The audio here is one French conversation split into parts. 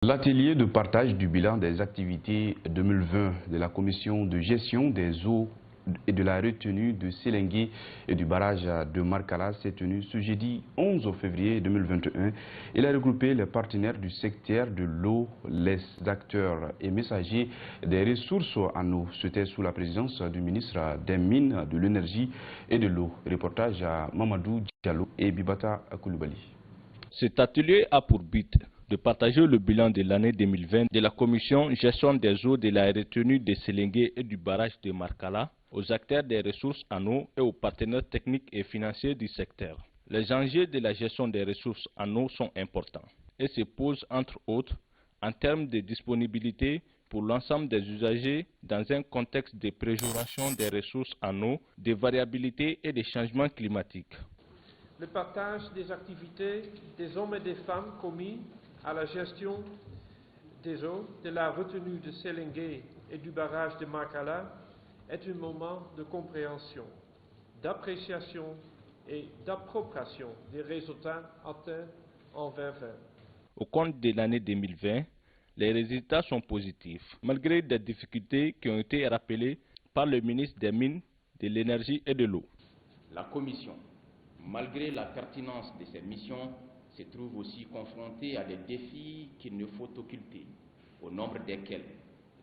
L'atelier de partage du bilan des activités 2020 de la commission de gestion des eaux et de la retenue de Sélengué et du barrage de Markala s'est tenu ce jeudi 11 février 2021. Il a regroupé les partenaires du secteur de l'eau, les acteurs et messagers des ressources en eau. C'était sous la présidence du ministre des Mines, de l'Énergie et de l'eau. Reportage à Mamadou Diallo et Bibata Koulibaly. Cet atelier a pour but de partager le bilan de l'année 2020 de la commission gestion des eaux de la retenue de Sélengué et du barrage de Markala aux acteurs des ressources en eau et aux partenaires techniques et financiers du secteur. Les enjeux de la gestion des ressources en eau sont importants et se posent entre autres en termes de disponibilité pour l'ensemble des usagers dans un contexte de préjuration des ressources en eau, de variabilité et de changements climatiques. Le partage des activités des hommes et des femmes commis à la gestion des eaux, de la retenue de Sélengué et du barrage de Markala est un moment de compréhension, d'appréciation et d'appropriation des résultats atteints en 2020. Au compte de l'année 2020, les résultats sont positifs, malgré des difficultés qui ont été rappelées par le ministre des Mines, de l'Énergie et de l'eau. La Commission, malgré la pertinence de ses missions, se trouve aussi confrontée à des défis qu'il ne faut occulter, au nombre desquels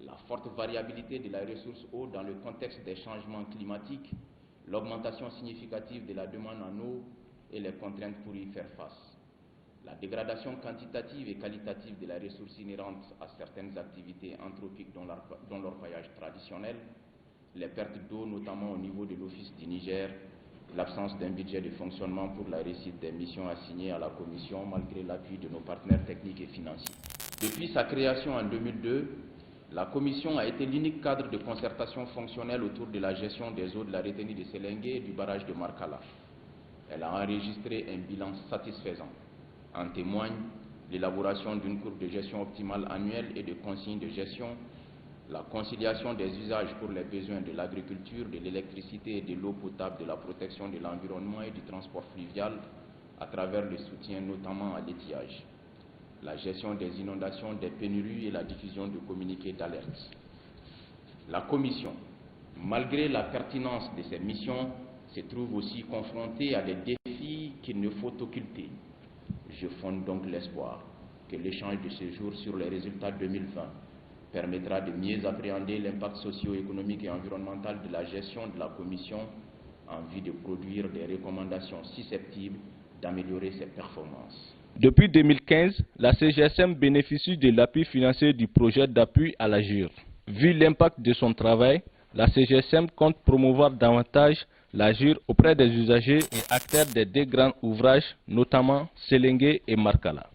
la forte variabilité de la ressource eau dans le contexte des changements climatiques, l'augmentation significative de la demande en eau et les contraintes pour y faire face, la dégradation quantitative et qualitative de la ressource inhérente à certaines activités anthropiques dans l'orpaillage traditionnel, les pertes d'eau notamment au niveau de l'Office du Niger, l'absence d'un budget de fonctionnement pour la réussite des missions assignées à la Commission malgré l'appui de nos partenaires techniques et financiers. Depuis sa création en 2002, la Commission a été l'unique cadre de concertation fonctionnelle autour de la gestion des eaux de la retenue de Sélengué et du barrage de Markala. Elle a enregistré un bilan satisfaisant. En témoigne l'élaboration d'une courbe de gestion optimale annuelle et de consignes de gestion, la conciliation des usages pour les besoins de l'agriculture, de l'électricité et de l'eau potable, de la protection de l'environnement et du transport fluvial à travers le soutien notamment à l'étiage, la gestion des inondations, des pénuries et la diffusion de communiqués d'alerte. La Commission, malgré la pertinence de ses missions, se trouve aussi confrontée à des défis qu'il ne faut occulter. Je fonde donc l'espoir que l'échange de ce jour sur les résultats 2020 permettra de mieux appréhender l'impact socio-économique et environnemental de la gestion de la Commission en vue de produire des recommandations susceptibles d'améliorer ses performances. Depuis 2015, la CGSM bénéficie de l'appui financier du projet d'appui à l'Agir. Vu l'impact de son travail, la CGSM compte promouvoir davantage l'Agir auprès des usagers et acteurs des deux grands ouvrages, notamment Sélengué et Markala.